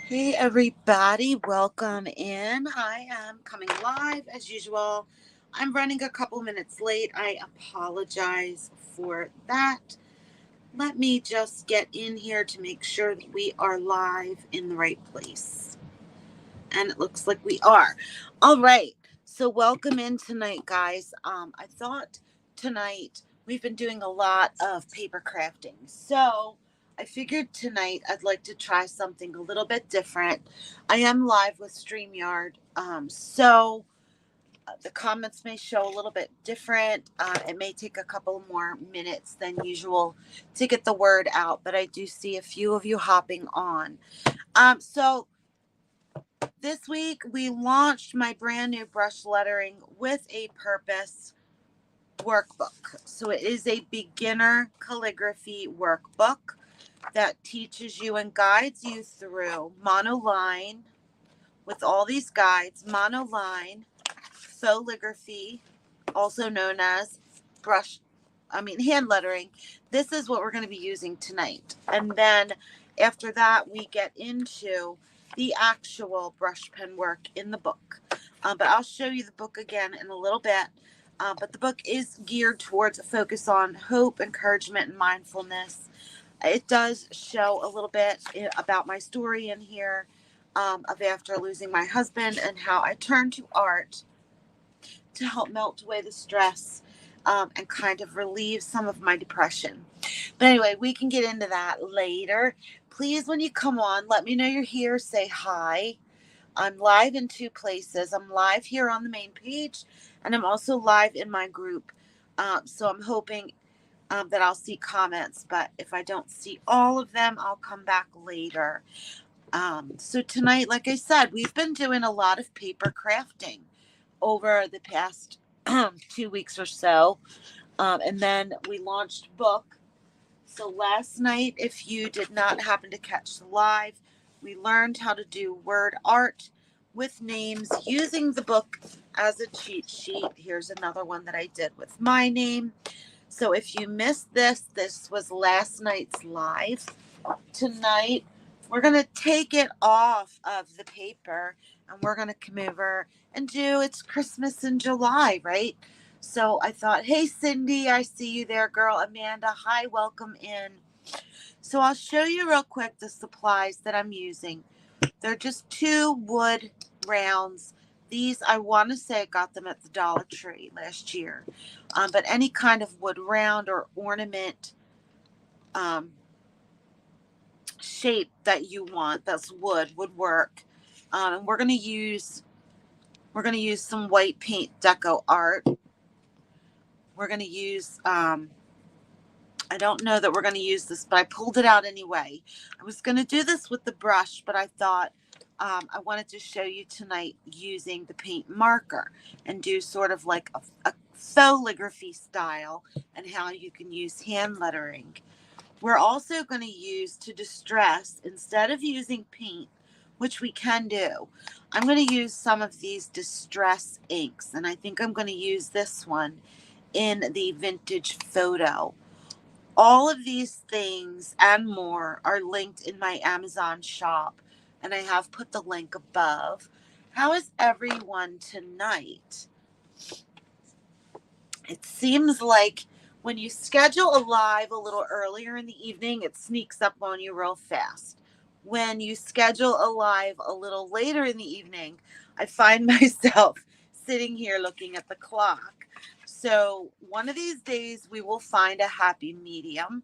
Hey everybody, welcome in. I am coming live as usual. I'm running a couple minutes late. I apologize for that. Let me just get in here to make sure that we are live in the right place. And it looks like we are. All right. So welcome in tonight, guys. I thought tonight we've been doing a lot of paper crafting. So I figured tonight I'd like to try something a little bit different. I am live with StreamYard. The comments may show a little bit different. It may take a couple more minutes than usual to get the word out, but I do see a few of you hopping on. So this week, we launched my brand new brush lettering with a purpose workbook. So it is a beginner calligraphy workbook that teaches you and guides you through monoline with all these guides, monoline, foligraphy, also known as hand lettering. This is what we're going to be using tonight. And then after that, we get into the actual brush pen work in the book. But I'll show you the book again in a little bit. But the book is geared towards a focus on hope, encouragement, and mindfulness. It does show a little bit about my story in here of after losing my husband and how I turned to art to help melt away the stress and kind of relieve some of my depression. But anyway, we can get into that later. Please, when you come on, let me know you're here. Say hi. I'm live in two places. I'm live here on the main page, and I'm also live in my group. So I'm hoping that I'll see comments, but if I don't see all of them, I'll come back later. So tonight, like I said, we've been doing a lot of paper crafting over the past 2 weeks or so. And then we launched book. So last night, if you did not happen to catch the live, we learned how to do word art with names using the book as a cheat sheet. Here's another one that I did with my name. So if you missed this was last night's live. Tonight, we're going to take it off of the paper and we're going to come over and do it's Christmas in July, right? So I thought, hey, Cindy, I see you there, girl. Amanda, hi, welcome in. So I'll show you real quick the supplies that I'm using. They're just 2 wood rounds. These, I want to say I got them at the Dollar Tree last year. But any kind of wood round or ornament shape that you want that's would work. And we're gonna use some white paint deco art. We're gonna use I don't know that we're gonna use this, but I pulled it out anyway. I was gonna do this with the brush, but I thought I wanted to show you tonight using the paint marker and do sort of like a foligraphy style and how you can use hand lettering. We're also going to use to distress, instead of using paint, which we can do, I'm going to use some of these distress inks. And I think I'm going to use this one in the vintage photo. All of these things and more are linked in my Amazon shop. And I have put the link above. How is everyone tonight? It seems like when you schedule a live a little earlier in the evening, it sneaks up on you real fast. When you schedule a live a little later in the evening, I find myself sitting here looking at the clock. So one of these days we will find a happy medium.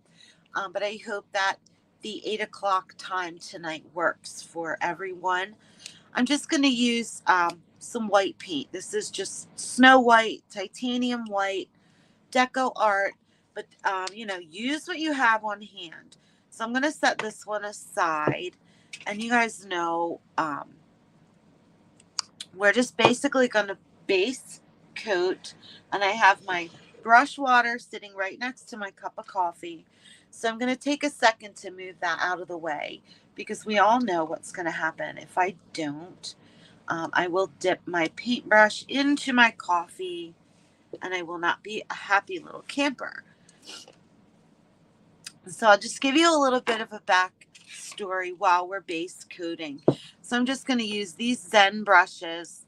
But I hope that the 8 o'clock time tonight works for everyone. I'm just going to use some white paint. This is just Snow White, titanium white, deco art, but use what you have on hand. So I'm going to set this one aside, and you guys know we're just basically going to base coat, and I have my brush water sitting right next to my cup of coffee. So I'm going to take a second to move that out of the way because we all know what's going to happen if I don't. I will dip my paintbrush into my coffee and I will not be a happy little camper. So I'll just give you a little bit of a story while we're base coating. So I'm just going to use these Zen brushes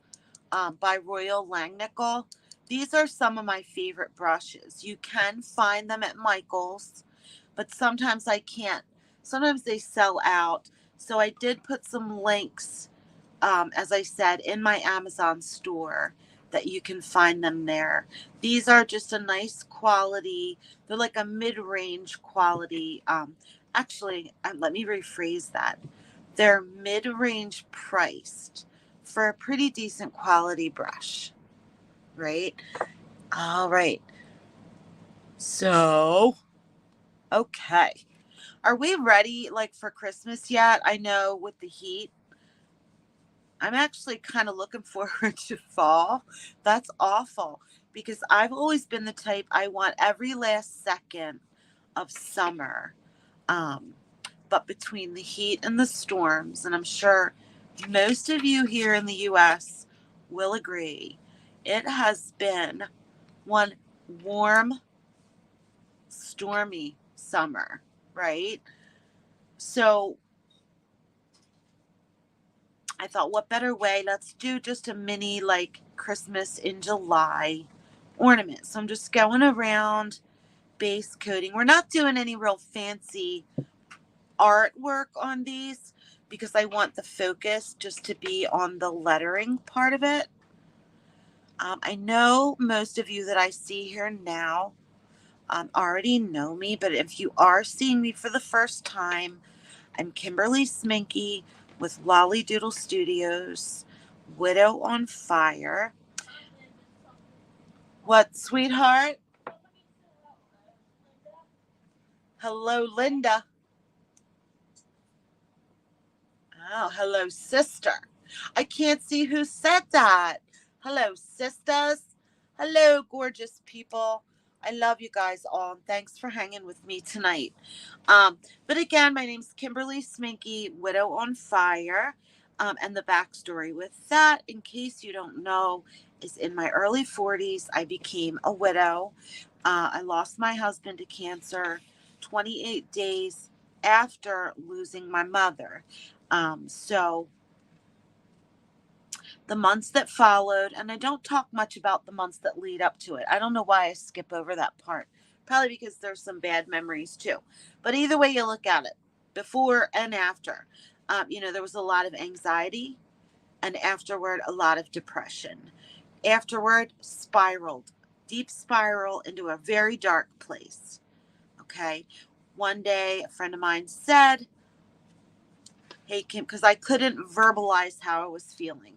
by Royal Langnickel. These are some of my favorite brushes. You can find them at Michael's, but sometimes I can't. Sometimes they sell out. So I did put some links, as I said, in my Amazon store that you can find them there. These are just a nice quality. They're like a mid-range quality. Let me rephrase that. They're mid-range priced for a pretty decent quality brush, right? All right. So, okay. Are we ready like for Christmas yet? I know with the heat, I'm actually kind of looking forward to fall. That's awful because I've always been the type I want every last second of summer. Um, but between the heat and the storms, and I'm sure most of you here in the US will agree, it has been one warm, stormy summer, right? So I thought, what better way? Let's do just a mini like Christmas in July ornament. So I'm just going around base coating. We're not doing any real fancy artwork on these because I want the focus just to be on the lettering part of it. I know most of you that I see here now already know me, but if you are seeing me for the first time, I'm Kimberly Sminky with Lolly Doodle Studios, Widow on Fire. What, sweetheart? Hello, Linda. Oh, hello, sister. I can't see who said that. Hello, sisters. Hello, gorgeous people. I love you guys all, and thanks for hanging with me tonight. But again, my name's Kimberly Sminky, Widow on Fire. And the backstory with that, in case you don't know, is in my early 40s, I became a widow. I lost my husband to cancer 28 days after losing my mother. So the months that followed, and I don't talk much about the months that lead up to it. I don't know why I skip over that part. Probably because there's some bad memories too. But either way you look at it, before and after, there was a lot of anxiety, and afterward, a lot of depression. Afterward, spiraled, deep spiral into a very dark place. Okay. One day, a friend of mine said, "Hey, Kim," because I couldn't verbalize how I was feeling.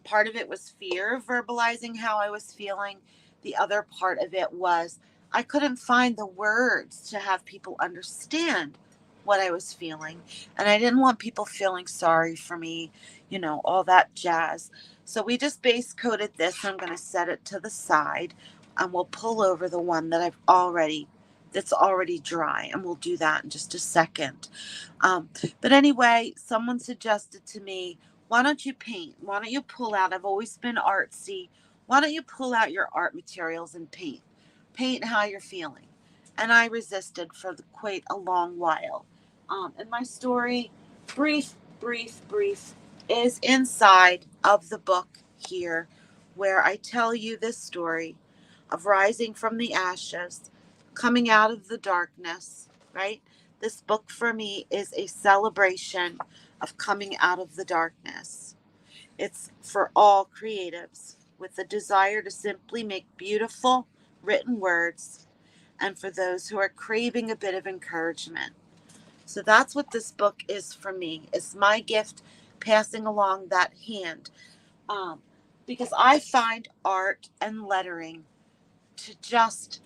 Part of it was fear of verbalizing how I was feeling. The other part of it was I couldn't find the words to have people understand what I was feeling. And I didn't want people feeling sorry for me, all that jazz. So we just base coated this. I'm going to set it to the side and we'll pull over the one that's already dry. And we'll do that in just a second. But anyway, someone suggested to me, why don't you paint? Why don't you pull out? I've always been artsy. Why don't you pull out your art materials and paint? Paint how you're feeling. And I resisted for quite a long while. And my story, brief, is inside of the book here, where I tell you this story of rising from the ashes, coming out of the darkness, right? This book for me is a celebration of coming out of the darkness. It's for all creatives with the desire to simply make beautiful written words and for those who are craving a bit of encouragement. So that's what this book is for me. It's my gift passing along that hand. Um, because I find art and lettering to just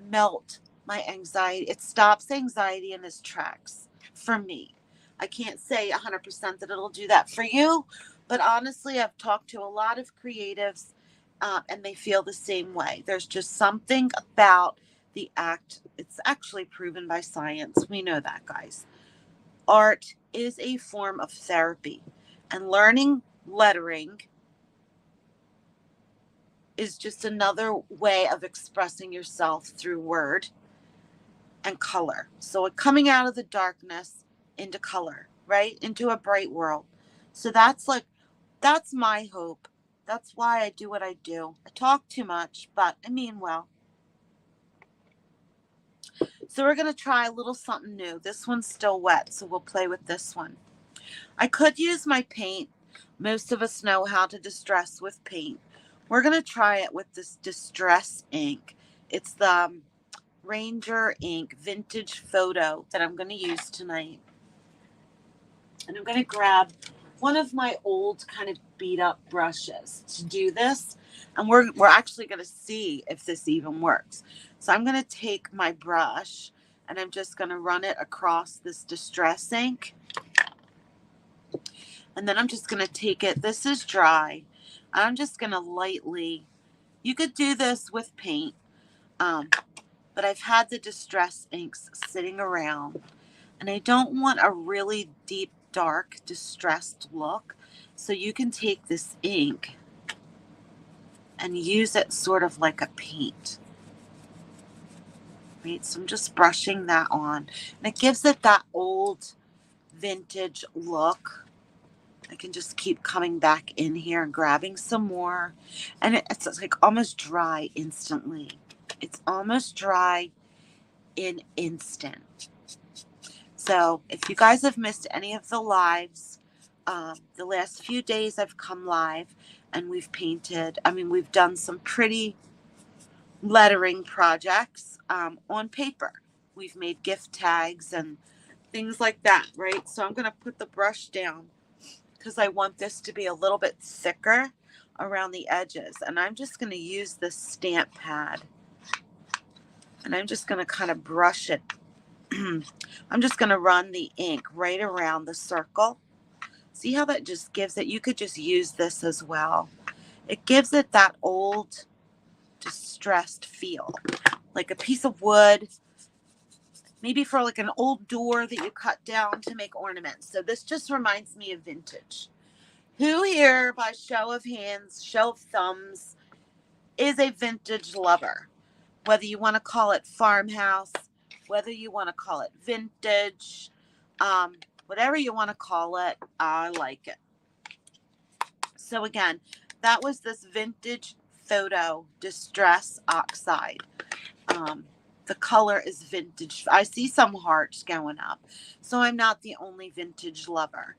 melt my anxiety. It stops anxiety in its tracks for me. I can't say 100% that it'll do that for you, but honestly, I've talked to a lot of creatives and they feel the same way. There's just something about the act. It's actually proven by science. We know that, guys. Art is a form of therapy, and learning lettering is just another way of expressing yourself through word and color. So coming out of the darkness into color, right? Into a bright world. So that's my hope. That's why I do what I do. I talk too much, but I mean well. So we're going to try a little something new. This one's still wet, so we'll play with this one. I could use my paint. Most of us know how to distress with paint. We're going to try it with this distress ink. It's the Ranger ink vintage photo that I'm going to use tonight. And I'm going to grab one of my old kind of beat up brushes to do this. And we're actually going to see if this even works. So I'm going to take my brush and I'm just going to run it across this distress ink. And then I'm just going to take it. This is dry. I'm just going to lightly, you could do this with paint, but I've had the distress inks sitting around. And I don't want a really deep, dark, distressed look. So you can take this ink and use it sort of like a paint. Right? So I'm just brushing that on. And it gives it that old vintage look. I can just keep coming back in here and grabbing some more. And it's like almost dry instantly. It's almost dry in instant. So if you guys have missed any of the lives, the last few days I've come live and we've painted, we've done some pretty lettering projects on paper. We've made gift tags and things like that, right? So I'm going to put the brush down because I want this to be a little bit thicker around the edges. And I'm just going to use this stamp pad. And I'm just going to kind of brush it. I'm just going to run the ink right around the circle. See how that just gives it? You could just use this as well. It gives it that old, distressed feel. Like a piece of wood, maybe for like an old door that you cut down to make ornaments. So this just reminds me of vintage. Who here, by show of hands, show of thumbs, is a vintage lover? Whether you want to call it farmhouse, whether you want to call it vintage, whatever you want to call it, I like it. So again, that was this vintage photo distress oxide. The color is vintage. I see some hearts going up. So I'm not the only vintage lover,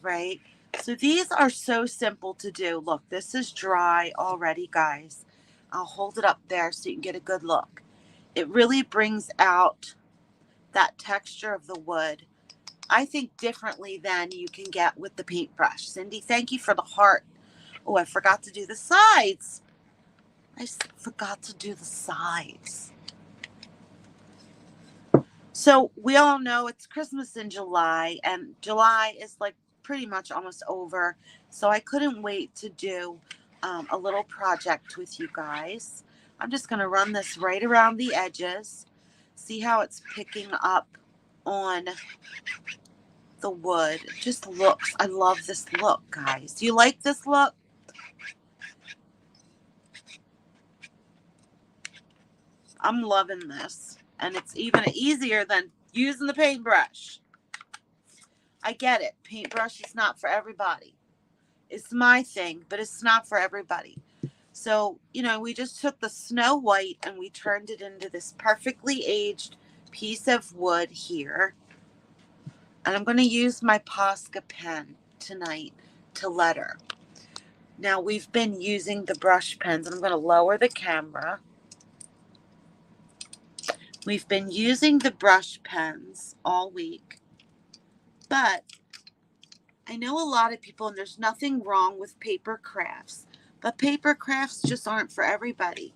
right? So these are so simple to do. Look, this is dry already, guys. I'll hold it up there so you can get a good look. It really brings out that texture of the wood, I think, differently than you can get with the paintbrush. Cindy, thank you for the heart. Oh, I forgot to do the sides. I forgot to do the sides. So we all know it's Christmas in July, and July is like pretty much almost over. So I couldn't wait to do a little project with you guys. I'm just going to run this right around the edges. See how it's picking up on the wood. It just looks, I love this look, guys. Do you like this look? I'm loving this. And it's even easier than using the paintbrush. I get it. Paintbrush is not for everybody. It's my thing, but it's not for everybody. So, we just took the Snow White and we turned it into this perfectly aged piece of wood here. And I'm going to use my Posca pen tonight to letter. Now, we've been using the brush pens, and I'm going to lower the camera. We've been using the brush pens all week, but I know a lot of people, and there's nothing wrong with paper crafts, but paper crafts just aren't for everybody.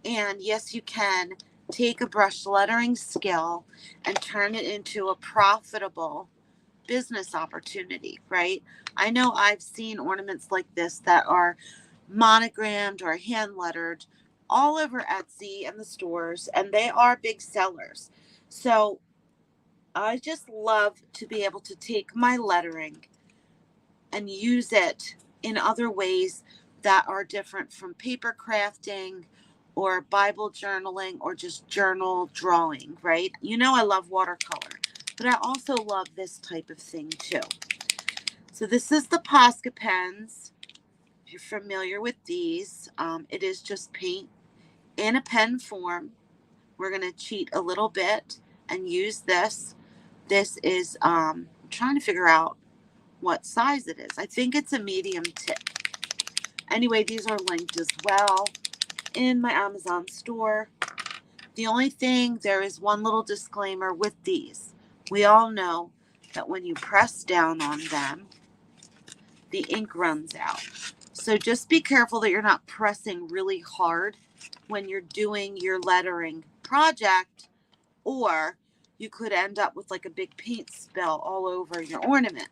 And yes, you can take a brush lettering skill and turn it into a profitable business opportunity, right? I know I've seen ornaments like this that are monogrammed or hand lettered all over Etsy and the stores, and they are big sellers. So I just love to be able to take my lettering and use it in other ways that are different from paper crafting or Bible journaling or just journal drawing, right? I love watercolor. but I also love this type of thing too. So this is the Posca pens. If you're familiar with these, it is just paint in a pen form. We're going to cheat a little bit and use this. This is, I'm trying to figure out what size it is. I think it's a medium tip. Anyway, these are linked as well in my Amazon store. The only thing, there is one little disclaimer with these. We all know that when you press down on them, the ink runs out. So just be careful that you're not pressing really hard when you're doing your lettering project, or you could end up with like a big paint spill all over your ornament.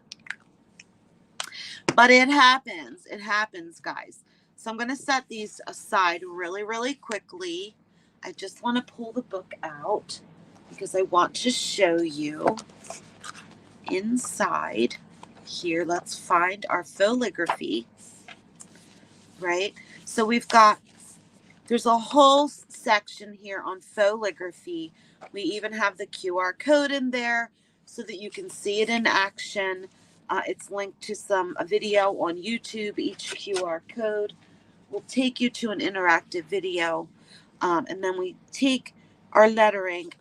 But it happens. It happens, guys. So I'm going to set these aside really, really quickly. I just want to pull the book out because I want to show you inside here. Let's find our foligraphy, right? So there's a whole section here on foligraphy. We even have the QR code in there so that you can see it in action. It's linked to a video on YouTube. Each QR code will take you to an interactive video. And then we take our lettering.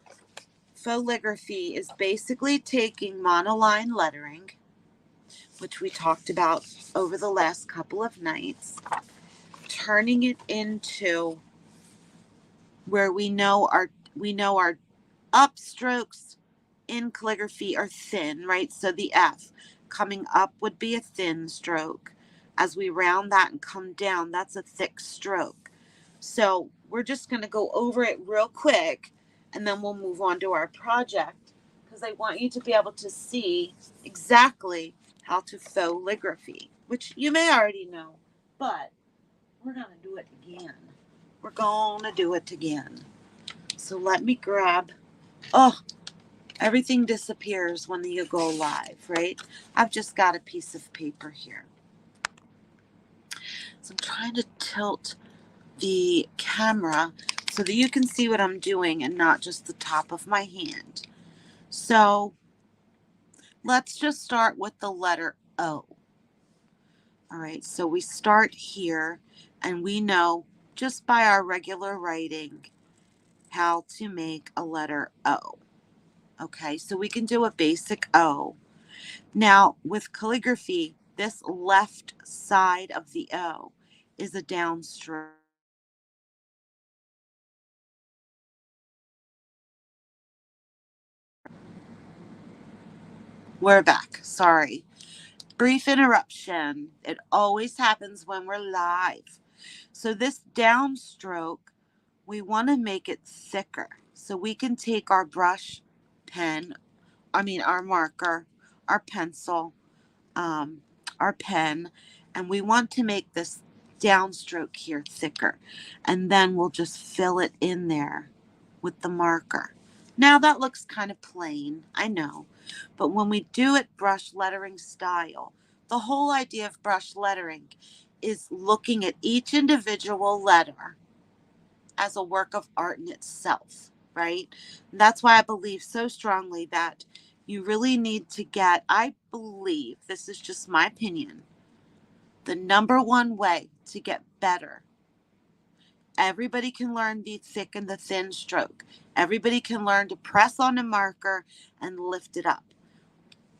Foligraphy is basically taking monoline lettering, which we talked about over the last couple of nights, turning it into where we know our upstrokes in calligraphy are thin, right? So the F coming up would be a thin stroke. As we round that and come down, that's a thick stroke. So we're just going to go over it real quick, and then we'll move on to our project, because I want you to be able to see exactly how to foligraphy, which you may already know, but we're going to do it again. We're going to do it again. So let me grab, everything disappears when you go live, right? I've just got a piece of paper here. So I'm trying to tilt the camera so that you can see what I'm doing and not just the top of my hand. So let's just start with the letter O. All right, so we start here, and we know just by our regular writing how to make a letter O. Okay, so we can do a basic O. Now, with calligraphy, this left side of the O is a downstroke. We're back. Sorry. Brief interruption. It always happens when we're live. So this downstroke, we want to make it thicker. So we can take our our marker, our pencil, our pen, and we want to make this downstroke here thicker. And then we'll just fill it in there with the marker. Now that looks kind of plain, I know, but when we do it brush lettering style, the whole idea of brush lettering is looking at each individual letter as a work of art in itself, right? And that's why I believe so strongly that you really need to I believe, this is just my opinion, the number one way to get better. Everybody can learn the thick and the thin stroke. Everybody can learn to press on a marker and lift it up.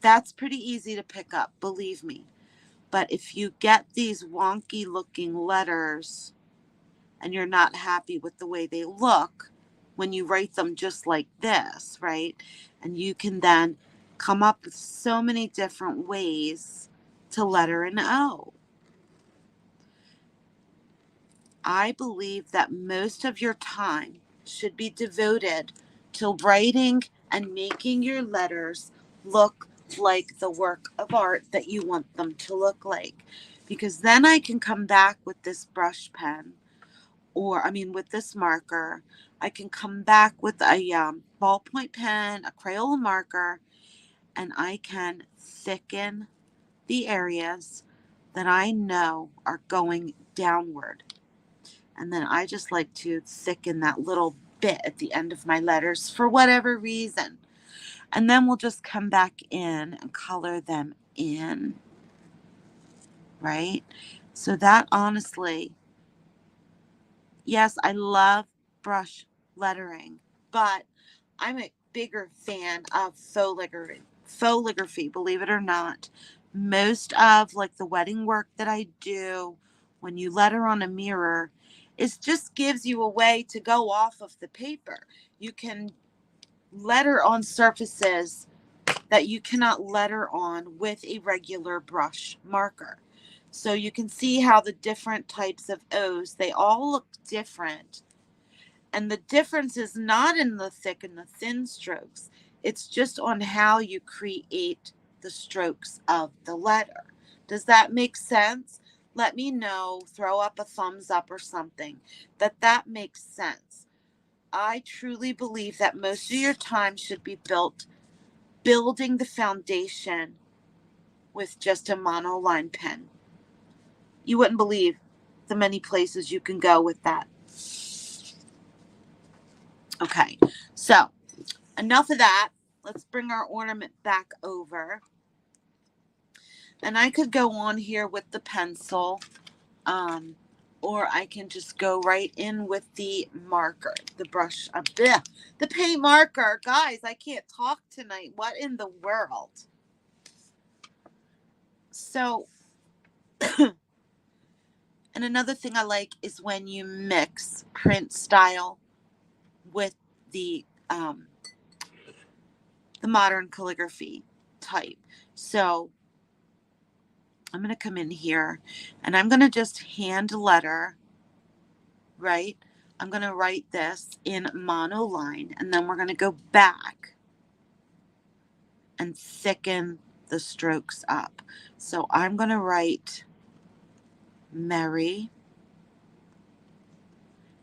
That's pretty easy to pick up, believe me. But if you get these wonky looking letters and you're not happy with the way they look when you write them just like this, right? And you can then come up with so many different ways to letter an O. I believe that most of your time should be devoted to writing and making your letters look like the work of art that you want them to look like. Because then I can come back with this brush pen, with this marker. I can come back with a ballpoint pen, a Crayola marker, and I can thicken the areas that I know are going downward. And then I just like to thicken that little bit at the end of my letters for whatever reason. And then we'll just come back in and color them in, right? So that honestly, yes, I love brush lettering, but I'm a bigger fan of faux calligraphy, believe it or not. Most of like the wedding work that I do when you letter on a mirror, it just gives you a way to go off of the paper. You can letter on surfaces that you cannot letter on with a regular brush marker. So you can see how the different types of O's, they all look different. And the difference is not in the thick and the thin strokes. It's just on how you create the strokes of the letter. Does that make sense? Let me know, throw up a thumbs up or something, that makes sense. I truly believe that most of your time should be built building the foundation with just a monoline pen. You wouldn't believe the many places you can go with that. Okay, so enough of that. Let's bring our ornament back over. And I could go on here with the pencil, or I can just go right in with the marker, the brush, the paint marker. Guys, I can't talk tonight. What in the world? So, and another thing I like is when you mix print style with the modern calligraphy type. So I'm going to come in here and I'm going to just hand letter, right? I'm going to write this in monoline, and then we're going to go back and thicken the strokes up. So I'm going to write Mary.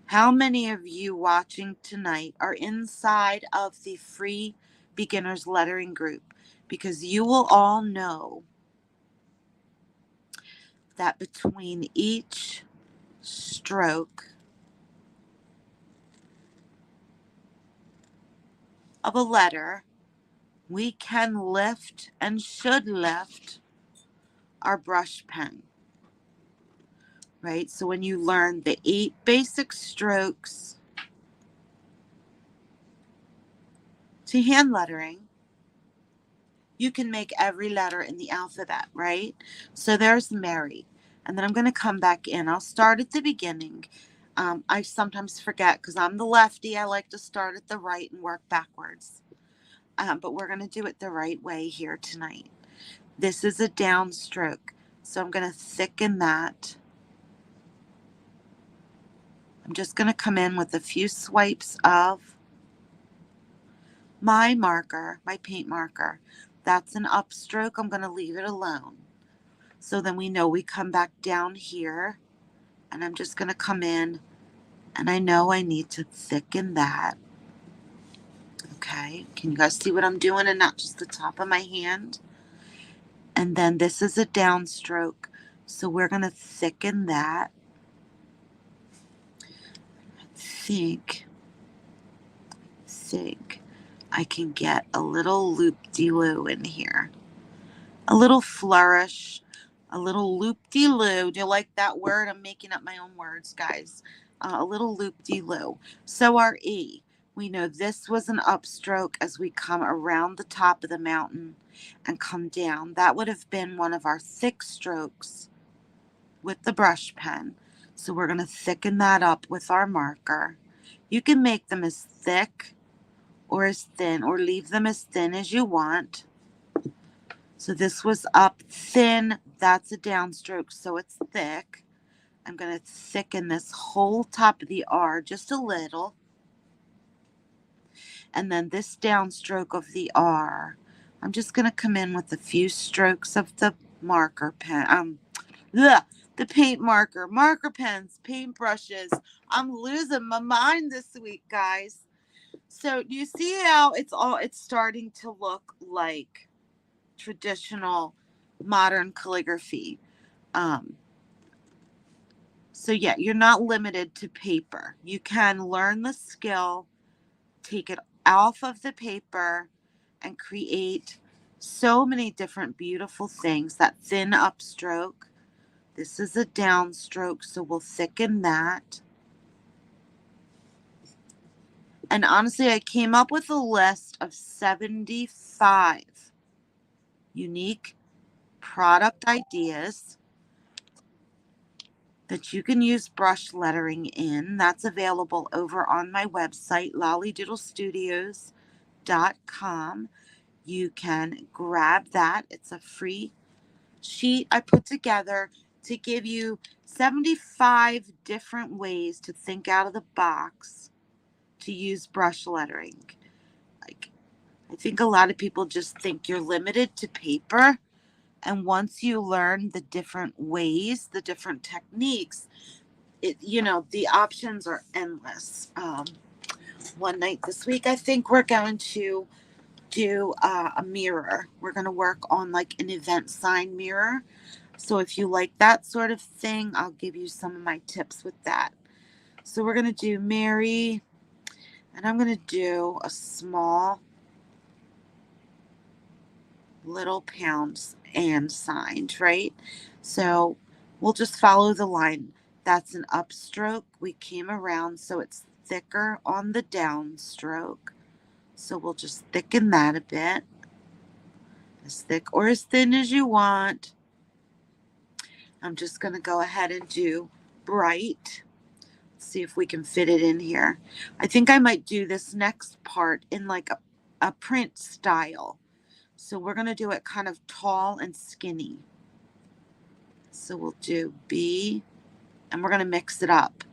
How many of you watching tonight are inside of the free beginners lettering group? Because you will all know that between each stroke of a letter, we can lift and should lift our brush pen, right? So when you learn the 8 basic strokes to hand lettering, you can make every letter in the alphabet, right? So there's Mary. And then I'm going to come back in. I'll start at the beginning. I sometimes forget because I'm the lefty. I like to start at the right and work backwards. But we're going to do it the right way here tonight. This is a downstroke, so I'm going to thicken that. I'm just going to come in with a few swipes of my marker, my paint marker. That's an upstroke. I'm going to leave it alone. So then we know we come back down here, and I'm just going to come in, and I know I need to thicken that. Okay, can you guys see what I'm doing and not just the top of my hand? And then this is a downstroke, so we're going to thicken that. Think I can get a little loop-de-loo in here. A little flourish, a little loop-de-loo. Do you like that word? I'm making up my own words, guys. A little loop-de-loo. So our E, we know this was an upstroke as we come around the top of the mountain and come down. That would have been one of our thick strokes with the brush pen. So we're going to thicken that up with our marker. You can make them as thick or as thin, or leave them as thin as you want. So this was up thin, that's a downstroke, so it's thick. I'm going to thicken this whole top of the R just a little. And then this downstroke of the R, I'm just going to come in with a few strokes of the marker pen, the paint marker pens, paint brushes. I'm losing my mind this week, guys. So do you see how it's starting to look like traditional modern calligraphy? So yeah, you're not limited to paper. You can learn the skill, take it off of the paper, and create so many different beautiful things. That thin upstroke. This is a downstroke, so we'll thicken that. And honestly, I came up with a list of 75 unique product ideas that you can use brush lettering in. That's available over on my website, lollydoodlestudios.com. You can grab that. It's a free sheet I put together to give you 75 different ways to think out of the box to use brush lettering. Like, I think a lot of people just think you're limited to paper. And once you learn the different ways, the different techniques, the options are endless. One night this week, I think we're going to do a mirror. We're going to work on like an event sign mirror. So if you like that sort of thing, I'll give you some of my tips with that. So we're going to do Mary, and I'm going to do a small little pounds and signed, right? So we'll just follow the line. That's an upstroke. We came around so it's thicker on the downstroke. So we'll just thicken that a bit. As thick or as thin as you want. I'm just going to go ahead and do bright. See if we can fit it in here. I think I might do this next part in like a print style. So we're going to do it kind of tall and skinny. So we'll do B, and we're going to mix it up.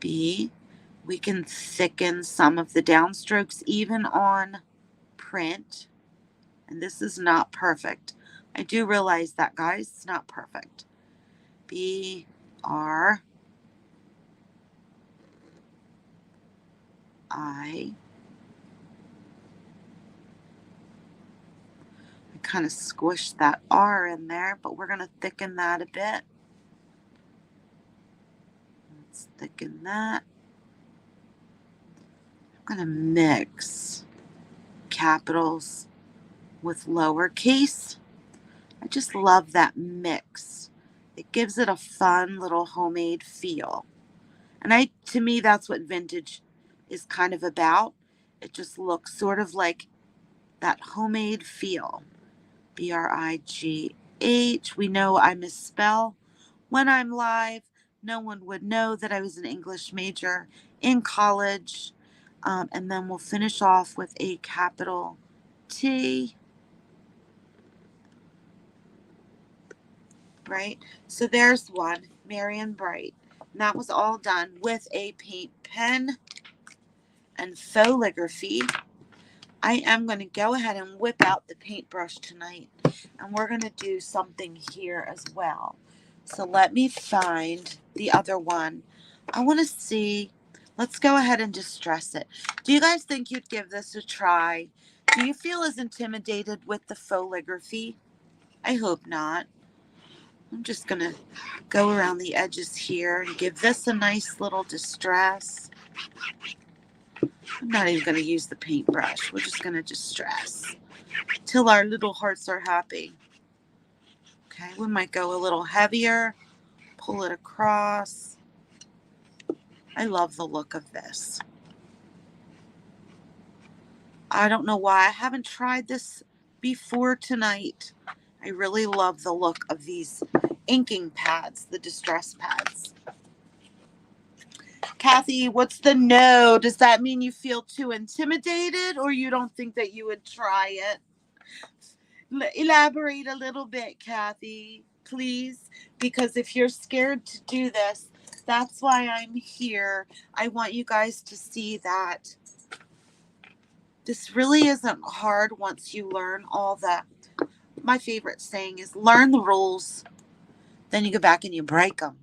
B. We can thicken some of the downstrokes even on print. And this is not perfect. I do realize that, guys. It's not perfect. B, R, I kind of squished that R in there, but we're going to thicken that a bit. Let's thicken that. I'm going to mix capitals with lowercase. I just love that mix. It gives it a fun little homemade feel. And to me, that's what vintage is kind of about. It just looks sort of like that homemade feel. B-R-I-G-H. We know I misspell when I'm live. No one would know that I was an English major in college. And then we'll finish off with a capital T. Right? So there's one, Marion Bright. And that was all done with a paint pen and photography. I am going to go ahead and whip out the paintbrush tonight, and we're going to do something here as well. So let me find the other one. I want to see. Let's go ahead and distress it. Do you guys think you'd give this a try? Do you feel as intimidated with the photography? I hope not. I'm just going to go around the edges here and give this a nice little distress. I'm not even going to use the paintbrush. We're just going to distress till our little hearts are happy. Okay, we might go a little heavier, pull it across. I love the look of this. I don't know why I haven't tried this before tonight. I really love the look of these inking pads, the distress pads. Kathy, what's the no? Does that mean you feel too intimidated or you don't think that you would try it? Elaborate a little bit, Kathy, please, because if you're scared to do this, that's why I'm here. I want you guys to see that this really isn't hard once you learn all the, my favorite saying is learn the rules, then you go back and you break them.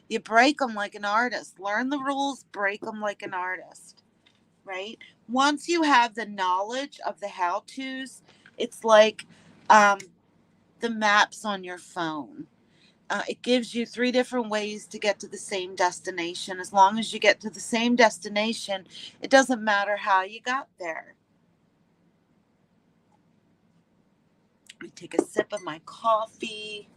You break them like an artist. Learn the rules, break them like an artist, right? Once you have the knowledge of the how-tos, it's like the maps on your phone. It gives you 3 different ways to get to the same destination. As long as you get to the same destination, it doesn't matter how you got there. me take a sip of my coffee,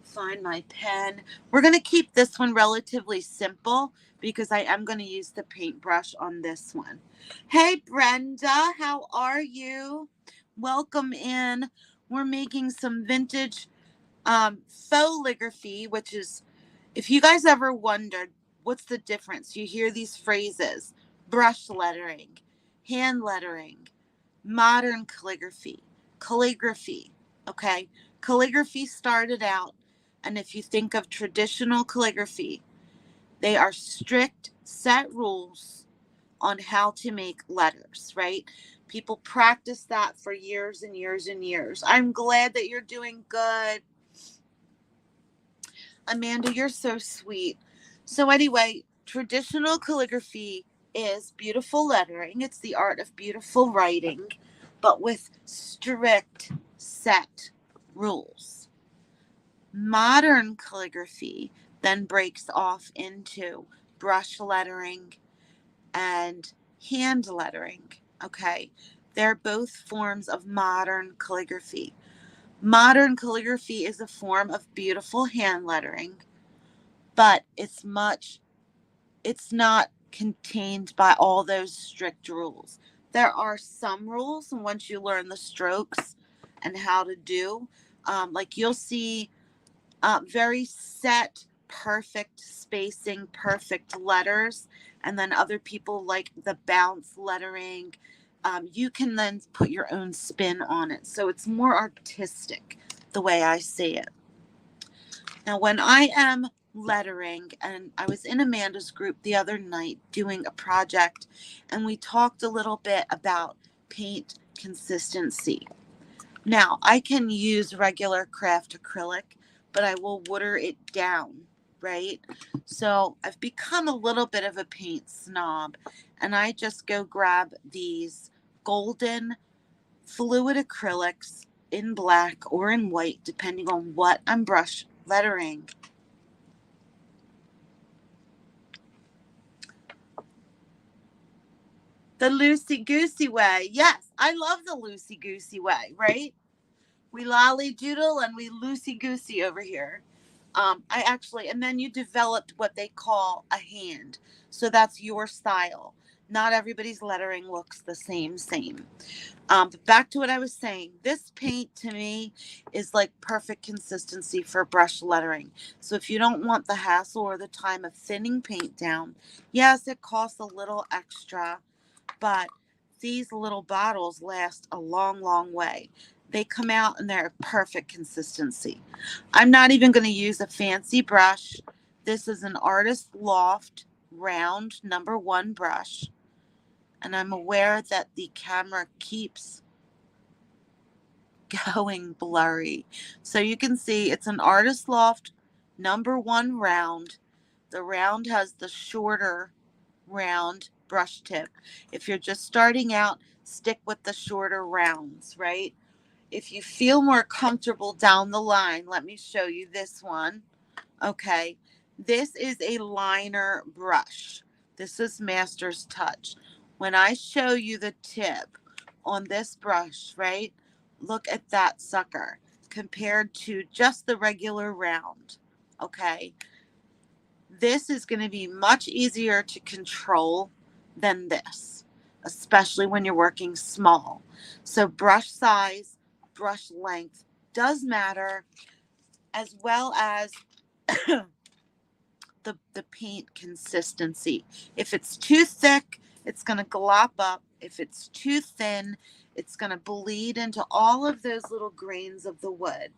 find my pen. We're going to keep this one relatively simple because I am going to use the paintbrush on this one. Hey, Brenda, how are you? Welcome in. We're making some vintage faux calligraphy, which is, if you guys ever wondered what's the difference, you hear these phrases: brush lettering, hand lettering, modern calligraphy. Okay, calligraphy started out, and if you think of traditional calligraphy, they are strict set rules on how to make letters, right? People practice that for years and years and years. I'm glad that you're doing good. Amanda, you're so sweet. So anyway, traditional calligraphy is beautiful lettering. It's the art of beautiful writing, but with strict set rules. Modern calligraphy then breaks off into brush lettering and hand lettering. Okay, they're both forms of modern calligraphy. Modern calligraphy is a form of beautiful hand lettering, but it's not contained by all those strict rules. There are some rules, and once you learn the strokes and how to do, like you'll see very set, perfect spacing, perfect letters, and then other people like the bounce lettering. You can then put your own spin on it. So it's more artistic the way I see it. Now, when I am lettering, and I was in Amanda's group the other night doing a project, and we talked a little bit about paint consistency. Now, I can use regular craft acrylic, but I will water it down, right? So I've become a little bit of a paint snob, and I just go grab these golden fluid acrylics in black or in white, depending on what I'm brush lettering. The loosey-goosey way. Yes, I love the loosey-goosey way, right? We lolly doodle and we loosey-goosey over here. I actually, and then you developed what they call a hand. So that's your style. Not everybody's lettering looks the same. But back to what I was saying. This paint to me is like perfect consistency for brush lettering. So if you don't want the hassle or the time of thinning paint down, yes, it costs a little extra, but these little bottles last a long, long way. They come out and they're perfect consistency. I'm not even going to use a fancy brush. This is an Artist Loft round #1 brush. And I'm aware that the camera keeps going blurry. So you can see it's an Artist Loft #1 round. The round has the shorter round brush tip. If you're just starting out, stick with the shorter rounds, right? If you feel more comfortable down the line, let me show you this one. Okay, this is a liner brush. This is Master's Touch. When I show you the tip on this brush, right, look at that sucker compared to just the regular round. Okay, this is going to be much easier to control than this, especially when you're working small. So brush size, brush length does matter, as well as the paint consistency. If it's too thick, it's going to glop up. If it's too thin, it's going to bleed into all of those little grains of the wood.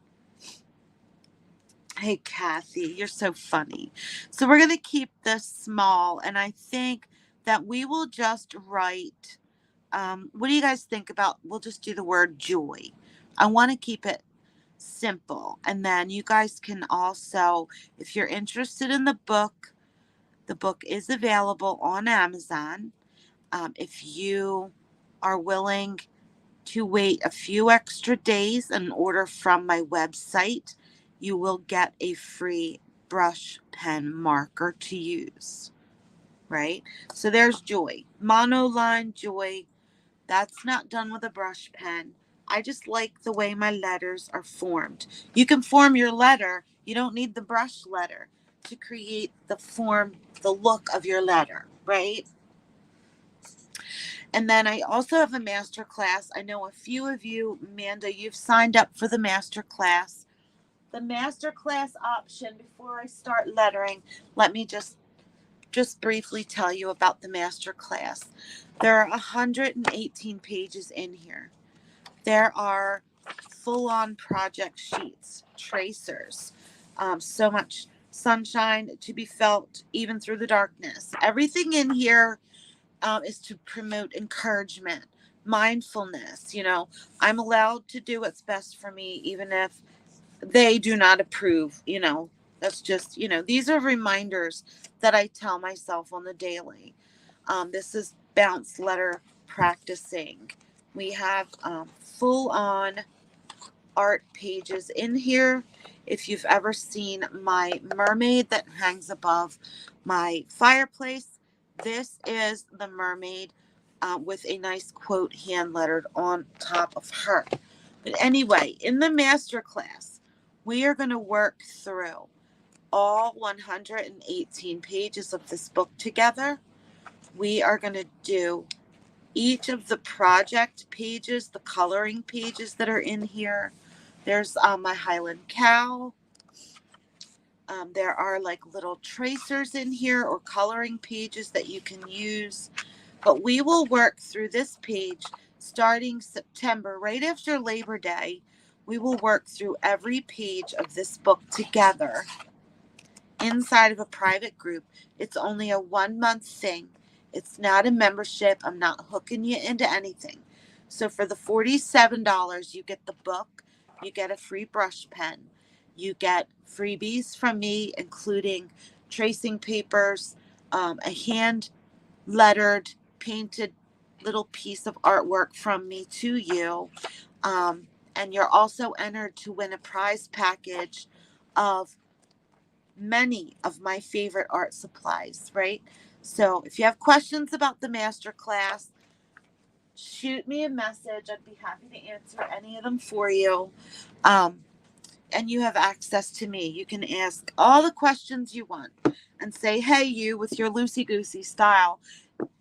Hey, Kathy, you're so funny. So we're going to keep this small, and I think that we will just write, what do you guys think about, we'll just do the word joy. I want to keep it simple. And then you guys can also, if you're interested in the book is available on Amazon. If you are willing to wait a few extra days and order from my website, you will get a free brush pen marker to use, right? So there's Joy. Monoline Joy. That's not done with a brush pen. I just like the way my letters are formed. You can form your letter. You don't need the brush letter to create the form, the look of your letter, right? And then I also have a master class. I know a few of you, Amanda, you've signed up for the master class. The master class option, before I start lettering, let me just briefly tell you about the master class. There are 118 pages in here. There are full-on project sheets, tracers, so much sunshine to be felt even through the darkness. Everything in here is to promote encouragement, mindfulness. I'm allowed to do what's best for me, even if they do not approve. That's just, these are reminders that I tell myself on the daily. This is bounce letter practicing. We have full on art pages in here. If you've ever seen my mermaid that hangs above my fireplace, this is the mermaid with a nice quote hand lettered on top of her. But anyway, in the master class, we are going to work through all 118 pages of this book together. We are going to do each of the project pages, the coloring pages that are in here. There's my Highland cow. There are like little tracers in here or coloring pages that you can use. But we will work through this page starting September, right after Labor Day. We will work through every page of this book together inside of a private group. It's only a 1 month thing. It's not a membership. I'm not hooking you into anything. So for the $47, you get the book, you get a free brush pen, you get freebies from me, including tracing papers, a hand lettered, painted little piece of artwork from me to you. And you're also entered to win a prize package of many of my favorite art supplies, right? So if you have questions about the master class, shoot me a message. I'd be happy to answer any of them for you. And you have access to me. You can ask all the questions you want and say, hey, you with your loosey-goosey style,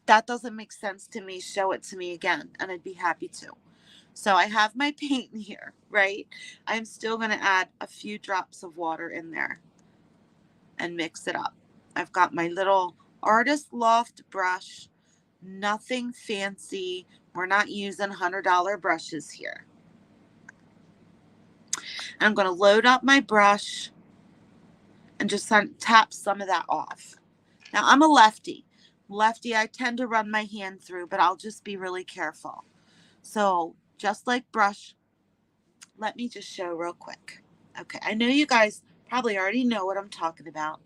that doesn't make sense to me. Show it to me again. And I'd be happy to. So I have my paint in here, right? I'm still going to add a few drops of water in there and mix it up. I've got my little Artist Loft brush, nothing fancy. We're not using $100 brushes here. And I'm going to load up my brush and just tap some of that off. Now I'm a lefty. I tend to run my hand through, but I'll just be really careful. So just like brush, let me just show real quick. Okay, I know you guys probably already know what I'm talking about,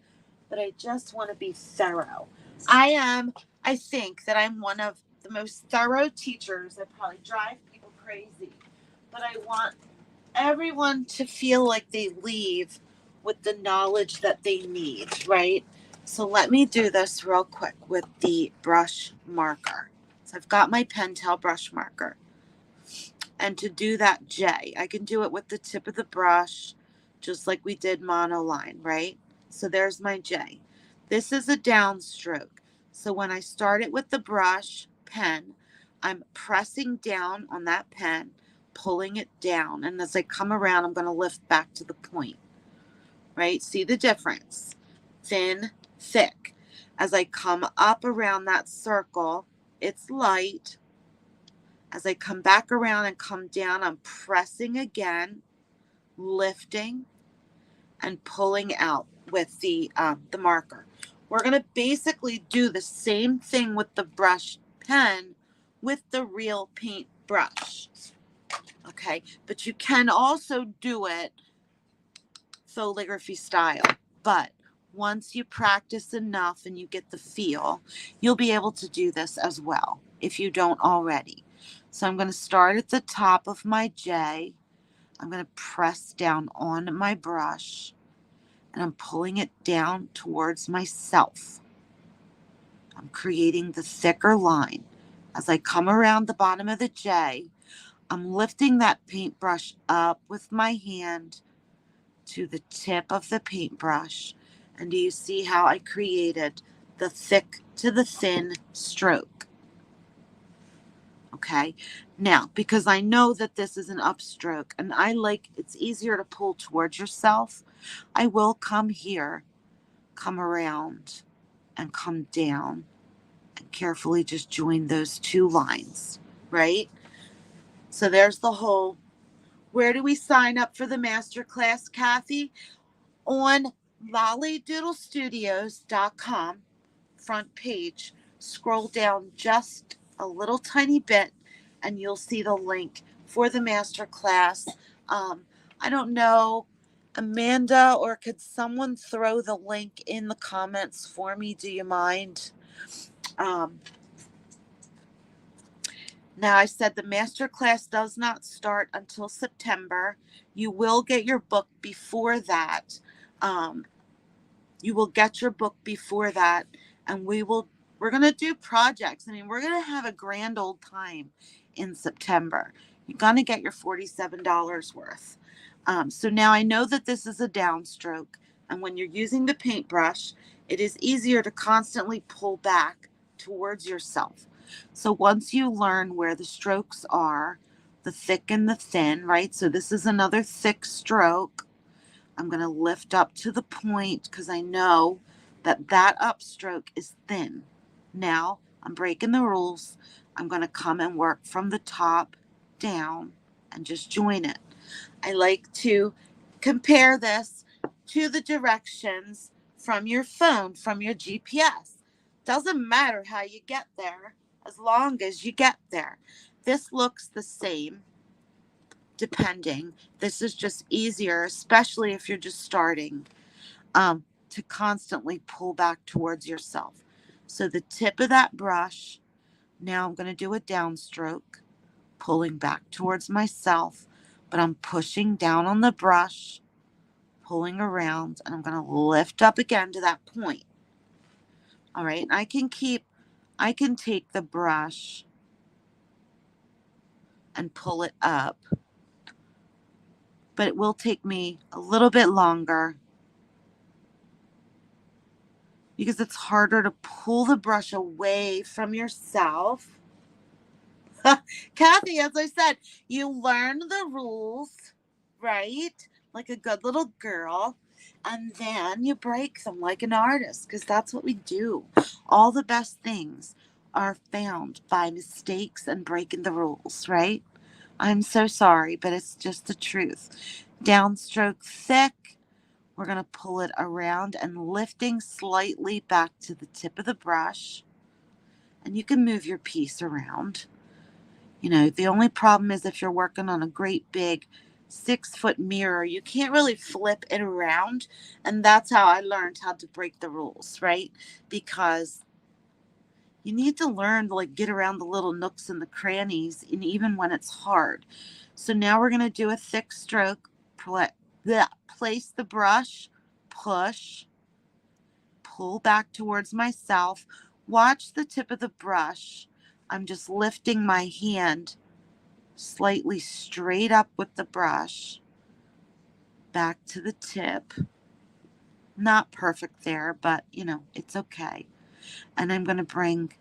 but I just want to be thorough. I think that I'm one of the most thorough teachers that probably drive people crazy, but I want everyone to feel like they leave with the knowledge that they need, right? So let me do this real quick with the brush marker. So I've got my Pentel brush marker. And to do that J, I can do it with the tip of the brush, just like we did monoline, right? So there's my J. This is a downstroke. So when I start it with the brush pen, I'm pressing down on that pen, pulling it down. And as I come around, I'm going to lift back to the point, right? See the difference? Thin, thick. As I come up around that circle, it's light. As I come back around and come down, I'm pressing again, lifting, and pulling out with the marker. We're going to basically do the same thing with the brush pen with the real paint brush. Okay, but you can also do it foligraphy style. But once you practice enough and you get the feel, you'll be able to do this as well if you don't already. So I'm going to start at the top of my J. I'm going to press down on my brush and I'm pulling it down towards myself. I'm creating the thicker line. As I come around the bottom of the J, I'm lifting that paintbrush up with my hand to the tip of the paintbrush. And do you see how I created the thick to the thin stroke? Okay. Now, because I know that this is an upstroke and it's easier to pull towards yourself, I will come here, come around, and come down and carefully just join those two lines, right? So there's the whole. Where do we sign up for the masterclass, Kathy? On lollydoodlestudios.com front page, scroll down just a little tiny bit and you'll see the link for the masterclass. I don't know, Amanda, or could someone throw the link in the comments for me? Do you mind? Now, I said the masterclass does not start until September. You will get your book before that. Um, you will get your book before that, and we're going to do projects. I mean, we're going to have a grand old time in September. You're going to get your $47 worth. So now I know that this is a downstroke, and when you're using the paintbrush, it is easier to constantly pull back towards yourself. So once you learn where the strokes are, the thick and the thin, right? So this is another thick stroke. I'm going to lift up to the point because I know that that upstroke is thin. Now I'm breaking the rules. I'm going to come and work from the top down and just join it. I like to compare this to the directions from your phone, from your GPS. Doesn't matter how you get there as long as you get there. This looks the same depending. This is just easier, especially if you're just starting, to constantly pull back towards yourself. So the tip of that brush, now I'm going to do a downstroke, pulling back towards myself, but I'm pushing down on the brush, pulling around, and I'm going to lift up again to that point. All right, and I can take the brush and pull it up, but it will take me a little bit longer because it's harder to pull the brush away from yourself. Kathy, as I said, you learn the rules, right? Like a good little girl. And then you break them like an artist, because that's what we do. All the best things are found by mistakes and breaking the rules, right? I'm so sorry, but it's just the truth. Downstroke thick. We're going to pull it around and lifting slightly back to the tip of the brush. And you can move your piece around. You know, the only problem is if you're working on a great big 6-foot mirror, you can't really flip it around. And that's how I learned how to break the rules, right? Because you need to learn to get around the little nooks and the crannies, and even when it's hard. So now we're going to do a thick stroke. Place the brush, push, pull back towards myself. Watch the tip of the brush. I'm just lifting my hand slightly straight up with the brush, back to the tip. Not perfect there, but it's okay. And I'm going to bring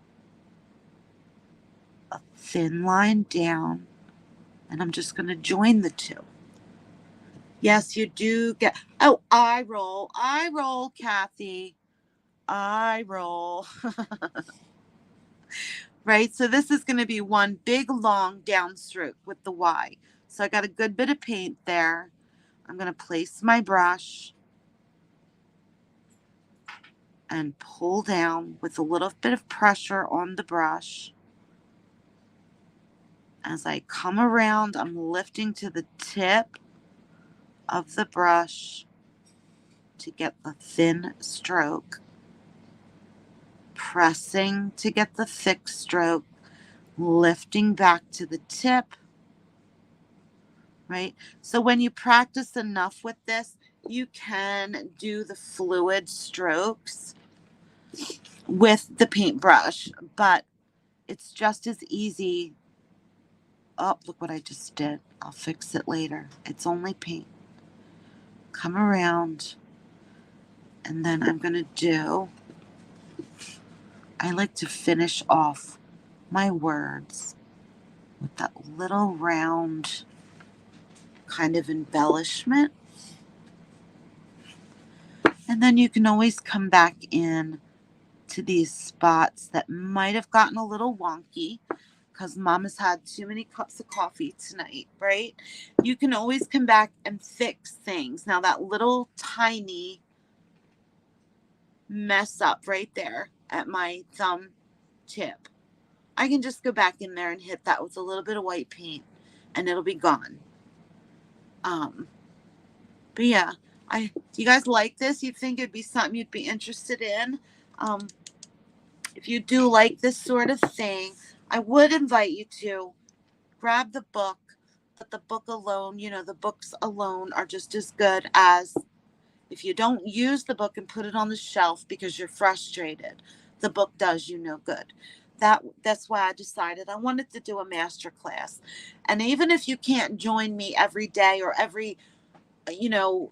a thin line down, and I'm just going to join the two. Yes, you do get, eye roll, Kathy, eye roll. Right? So this is going to be one big long downstroke with the Y. So I got a good bit of paint there. I'm going to place my brush and pull down with a little bit of pressure on the brush. As I come around, I'm lifting to the tip of the brush to get the thin stroke, pressing to get the thick stroke, lifting back to the tip, right? So when you practice enough with this, you can do the fluid strokes with the paintbrush, but it's just as easy Oh, look what I just did. I'll fix it later. It's only paint. Come around. And then I'm going to do, I like to finish off my words with that little round kind of embellishment. And then you can always come back in to these spots that might have gotten a little wonky because Mom has had too many cups of coffee tonight, right? You can always come back and fix things. Now that little tiny mess up right there at my thumb tip, I can just go back in there and hit that with a little bit of white paint and it'll be gone. But yeah, do you guys like this? You think it'd be something you'd be interested in? If you do like this sort of thing, I would invite you to grab the book, but the book alone, the books alone are just as good as if you don't use the book and put it on the shelf because you're frustrated. The book does you no good. That's why I decided I wanted to do a master class. And even if you can't join me every day or every,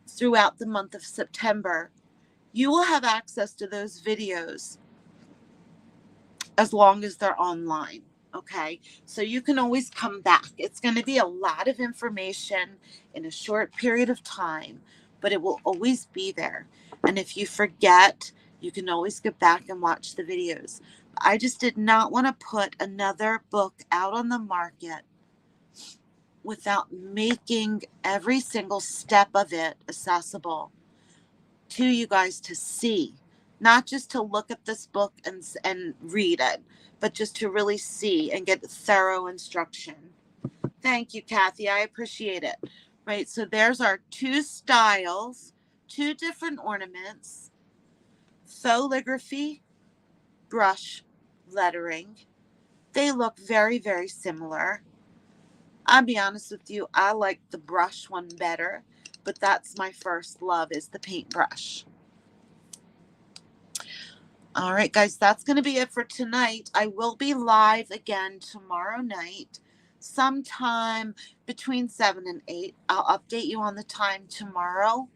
throughout the month of September, you will have access to those videos as long as they're online. Okay, so you can always come back. It's going to be a lot of information in a short period of time, but it will always be there. And if you forget, you can always go back and watch the videos. I just did not want to put another book out on the market without making every single step of it accessible to you guys to see, not just to look at this book and read it, but just to really see and get thorough instruction. Thank you, Kathy. I appreciate it. Right, so there's our two styles, two different ornaments, foligraphy, brush lettering. They look very, very similar. I'll be honest with you, I like the brush one better, but that's my first love is the paintbrush. All right, guys, that's going to be it for tonight. I will be live again tomorrow night, sometime between 7 and 8. I'll update you on the time tomorrow.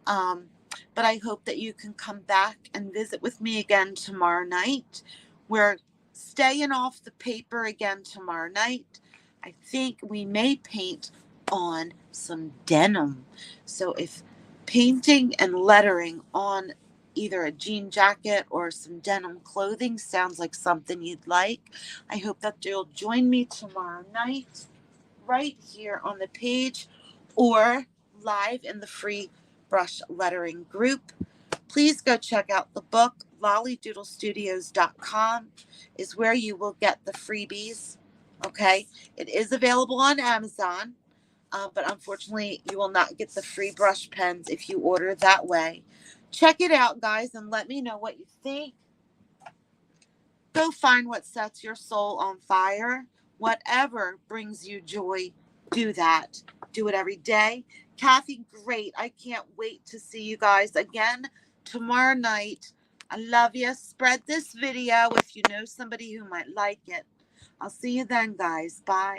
But I hope that you can come back and visit with me again tomorrow night. We're staying off the paper again tomorrow night. I think we may paint on some denim. So if painting and lettering on either a jean jacket or some denim clothing sounds like something you'd like, I hope that you'll join me tomorrow night right here on the page or live in the free brush lettering group. Please go check out the book. lollydoodlestudios.com is where you will get the freebies. Okay, it is available on Amazon, but unfortunately you will not get the free brush pens if you order that way. Check it out, guys, and let me know what you think. Go find what sets your soul on fire. Whatever brings you joy, do that. Do it every day. Kathy, great. I can't wait to see you guys again tomorrow night. I love you. Spread this video if you know somebody who might like it. I'll see you then, guys. Bye.